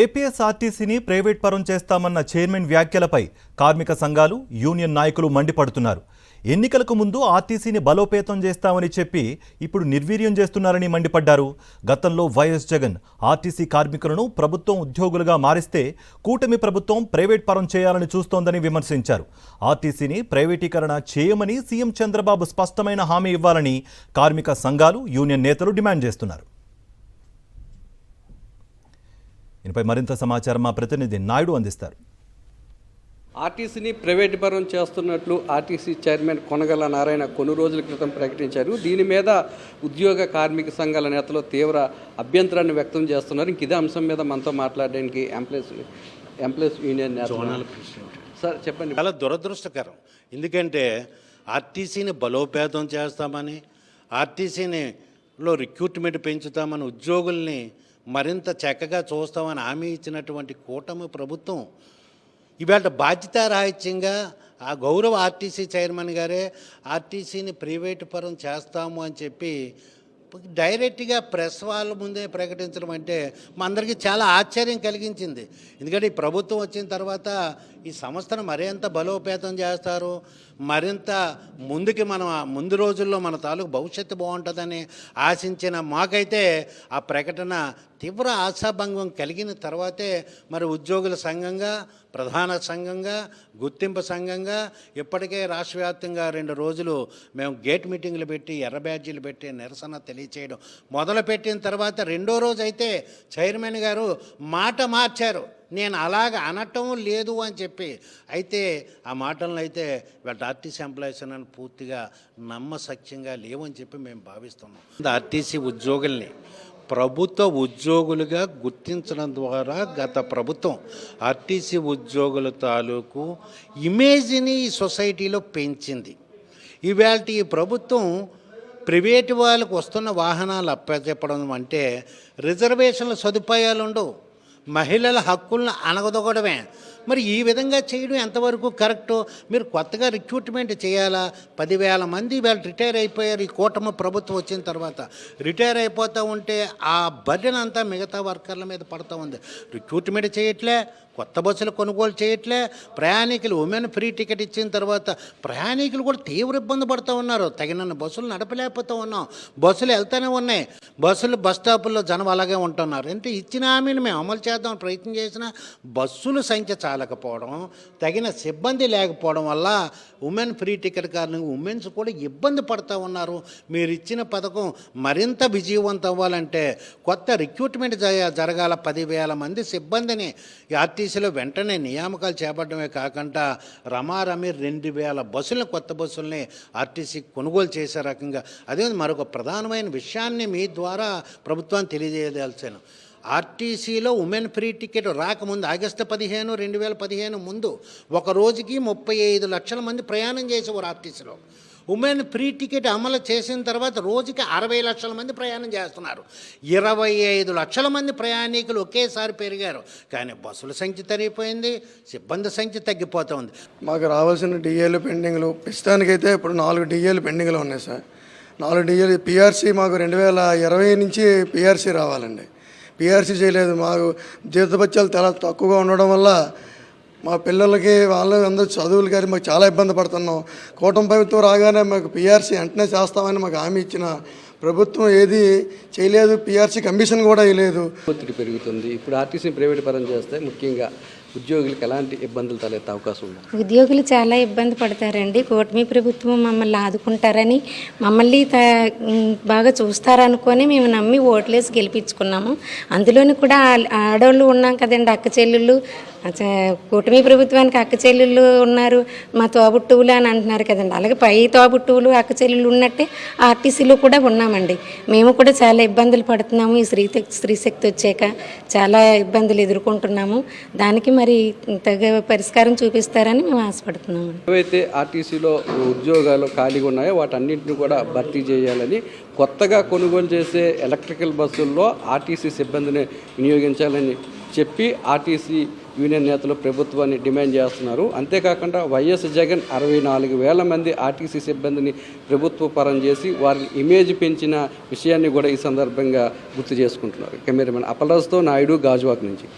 ఏపీఎస్ఆర్టీసీని private పరం చేస్తామన్న chairman వ్యాఖ్యలపై కార్మిక సంఘాలు, యూనియన్ నాయకులు మండిపడుతున్నారు. ఎన్నికలకు ముందు ఆర్టీసీని బలోపేతం చేస్తామని చెప్పి ఇప్పుడు నిర్వీర్యం చేస్తున్నారని మండిపడ్డారు. గతంలో వైఎస్ జగన్ ఆర్టీసీ కార్మికులను ప్రభుత్వం ఉద్యోగులుగా మారిస్తే కూటమి ప్రభుత్వం ప్రైవేట్ పరం చేయాలని చూస్తోందని విమర్శించారు. ఆర్టీసీని ప్రైవేటీకరణ చేయమని సీఎం చంద్రబాబు స్పష్టమైన హామీ ఇవ్వాలని కార్మిక సంఘాలు, యూనియన్ నేతలు డిమాండ్ చేస్తున్నారు. దీనిపై మరింత సమాచారం మా ప్రతినిధి నాయుడు అందిస్తారు. ఆర్టీసీని ప్రైవేట్ పరం చేస్తున్నట్లు ఆర్టీసీ చైర్మన్ కొనగల నారాయణ కొన్ని రోజుల క్రితం ప్రకటించారు. దీని మీద ఉద్యోగ కార్మిక సంఘాల నేతలు తీవ్ర అభ్యంతరాన్ని వ్యక్తం చేస్తున్నారు. ఇంక ఇదే అంశం మీద మనతో మాట్లాడడానికి ఎంప్లాయీస్ యూనియన్ సార్ చెప్పండి. చాలా దురదృష్టకరం. ఎందుకంటే ఆర్టీసీని బలోపేతం చేస్తామని, ఆర్టీసీలో రిక్రూట్మెంట్ పెంచుతామని, ఉద్యోగుల్ని మరింత చక్కగా చూస్తామని హామీ ఇచ్చినటువంటి కూటమి ప్రభుత్వం ఇవాళ బాధ్యతారాహిత్యంగా ఆ గౌరవ ఆర్టీసీ చైర్మన్ గారే ఆర్టీసీని ప్రైవేటు పరం చేస్తాము అని చెప్పి డైరెక్ట్గా ప్రెస్ వాళ్ళ ముందే ప్రకటించడం అంటే మా అందరికీ చాలా ఆశ్చర్యం కలిగించింది. ఎందుకంటే ఈ ప్రభుత్వం వచ్చిన తర్వాత ఈ సంస్థను మరింత బలోపేతం చేస్తారు, మరింత ముందు రోజుల్లో మన తాలూకు భవిష్యత్తు బాగుంటుందని ఆశించిన మాకైతే ఆ ప్రకటన తీవ్ర ఆశాభంగం కలిగిన తర్వాతే మరి ఉద్యోగుల సంఘంగా, ప్రధాన సంఘంగా, గుర్తింపు సంఘంగా ఇప్పటికే రాష్ట్ర వ్యాప్తంగా 2 రోజులు మేము గేట్ మీటింగ్లు పెట్టి, ఎర్ర బ్యాడ్జీలు పెట్టి నిరసన తెలియచేయడం మొదలుపెట్టిన తర్వాత 2వ రోజు అయితే చైర్మన్ గారు మాట మార్చారు. నేను అలాగ అనటం లేదు అని చెప్పి, అయితే ఆ మాటలను అయితే వీళ్ళ ఆర్టీసీ ఎంప్లాయీస్ అని పూర్తిగా నమ్మసక్యంగా లేవని చెప్పి మేము భావిస్తున్నాం. ఆర్టీసీ ఉద్యోగుల్ని ప్రభుత్వ ఉద్యోగులుగా గుర్తించడం ద్వారా గత ప్రభుత్వం ఆర్టీసీ ఉద్యోగుల తాలూకు ఇమేజ్ని ఈ సొసైటీలో పెంచింది. ఇవాళ ఈ ప్రభుత్వం ప్రైవేటు వాళ్ళకు వస్తున్న వాహనాలు అప్పచెప్పడం అంటే రిజర్వేషన్ల సదుపాయాలు ఉండవు, మహిళల హక్కులను అణగదొక్కడమే. మరి ఈ విధంగా చేయడం ఎంతవరకు కరెక్టు? మీరు కొత్తగా రిక్రూట్మెంట్ చేయాలా? 10,000 మంది వాళ్ళు రిటైర్ అయిపోయారు. ఈ కూటమి ప్రభుత్వం వచ్చిన తర్వాత రిటైర్ అయిపోతూ ఉంటే ఆ బర్డెన్ అంతా మిగతా వర్కర్ల మీద పడుతూ ఉంది. రిక్రూట్మెంట్ చేయట్లే, కొత్త బస్సులు కొనుగోలు చేయట్లే, ప్రయాణికులు ఉమెన్ ఫ్రీ టికెట్ ఇచ్చిన తర్వాత ప్రయాణికులు కూడా తీవ్ర ఇబ్బంది పడుతూ ఉన్నారు. తగినన్ని బస్సులు నడపలేకపోతూ ఉన్నాం, బస్సులు వెళ్తూనే ఉన్నాయి, బస్ స్టాపుల్లో జనం అలాగే ఉంటున్నారు. అంటే ఇచ్చిన హామీని మేము అమలు చేద్దాం ప్రయత్నం చేసిన బస్సుల సంఖ్య చాలకపోవడం, తగిన సిబ్బంది లేకపోవడం వల్ల ఉమెన్ ఫ్రీ టికెట్ కారణంగా ఉమెన్స్ కూడా ఇబ్బంది పడుతూ ఉన్నారు. మీరు ఇచ్చిన పథకం మరింత విజయవంతం అవ్వాలంటే కొత్త రిక్రూట్మెంట్ జరగాల. 10,000 మంది సిబ్బందిని ఆర్టీసీలో వెంటనే నియామకాలు చేపట్టడమే కాకుండా రమారమి 2,000 బస్సులను, కొత్త బస్సుల్ని ఆర్టీసీ కొనుగోలు చేసే రకంగా. అదే మరొక ప్రధానమైన విషయాన్ని మీ ద్వారా ప్రభుత్వాన్ని తెలియజేయదలిచాను. ఆర్టీసీలో ఉమెన్ ఫ్రీ టికెట్ రాకముందు ఆగస్టు 15, 2015 ముందు ఒక రోజుకి 35 లక్షల మంది ప్రయాణం చేసేవారు ఆర్టీసీలో. ఉమెన్ ఫ్రీ టికెట్ అమలు చేసిన తర్వాత రోజుకి 60 లక్షల మంది ప్రయాణం చేస్తున్నారు. 25 లక్షల మంది ప్రయాణికులు ఒకేసారి పెరిగారు. కానీ బస్సుల సంఖ్య తరిగిపోయింది, సిబ్బంది సంఖ్య తగ్గిపోతుంది. మాకు రావాల్సిన డిఏలు పెండింగ్లు ప్రస్తుతానికైతే ఇప్పుడు 4 డిఏలు పెండింగ్లు ఉన్నాయి సార్. 4 డిఏలు పిఆర్సీ మాకు 2020 నుంచి పిఆర్సీ రావాలండి. పిఆర్సీ చేయలేదు. మాకు జీతభత్యాలు చాలా తక్కువగా ఉండడం వల్ల మా పిల్లలకి అందరూ చదువులు కానీ మాకు చాలా ఇబ్బంది పడుతున్నాం. కూటమి ప్రభుత్వం రాగానే మాకు పిఆర్సీ వెంటనే చేస్తామని మాకు హామీ ఇచ్చిన ప్రభుత్వం ఏది చేయలేదు. పిఆర్సీ కమిషన్ కూడా వేయలేదు. ఒత్తిడి పెరుగుతుంది. ఇప్పుడు ఆర్టీసీని ప్రైవేట్ పరం చేస్తే ముఖ్యంగా ఉద్యోగులకు ఎలాంటి ఇబ్బందులు తలెత్తే అవకాశం ఉంది? ఉద్యోగులు చాలా ఇబ్బంది పడతారండి. కూటమి ప్రభుత్వం మమ్మల్ని ఆదుకుంటారని, మమ్మల్ని బాగా చూస్తారనుకొని మేము నమ్మి ఓట్లేసి గెలిపించుకున్నాము. అందులోని కూడా ఆడవాళ్ళు ఉన్నాం కదండి, అక్క చెల్లెళ్ళు. కూటమి ప్రభుత్వానికి అక్క చెల్లెళ్ళు ఉన్నారు, మా తోబుట్టువులు అని అంటున్నారు కదండి. అలాగే పై తోబుట్టువులు, అక్క చెల్లెళ్ళు ఉన్నట్టే ఆర్టీసీలో కూడా ఉన్నామండి. మేము కూడా చాలా ఇబ్బందులు పడుతున్నాము. ఈ స్త్రీశక్తి వచ్చాక చాలా ఇబ్బందులు ఎదుర్కొంటున్నాము. దానికి మరి తగ్గ పరిష్కారం చూపిస్తారని మేము ఆశపడుతున్నాము. ఏవైతే ఆర్టీసీలో ఉద్యోగాలు ఖాళీగా ఉన్నాయో వాటన్నింటిని కూడా భర్తీ చేయాలని, కొత్తగా కొనుగోలు చేసే ఎలక్ట్రికల్ బస్సుల్లో ఆర్టీసీ సిబ్బందిని వినియోగించాలని చెప్పి ఆర్టీసీ యూనియన్ నేతలు ప్రభుత్వాన్ని డిమాండ్ చేస్తున్నారు. అంతేకాకుండా వైఎస్ జగన్ 64,000 మంది ఆర్టీసీ సిబ్బందిని ప్రభుత్వ పరం చేసి వారి ఇమేజ్ పెంచిన విషయాన్ని కూడా ఈ సందర్భంగా గుర్తు చేసుకుంటున్నారు. కెమెరామెన్ అప్పలరాజుతో నాయుడు, గాజువాక్ నుంచి.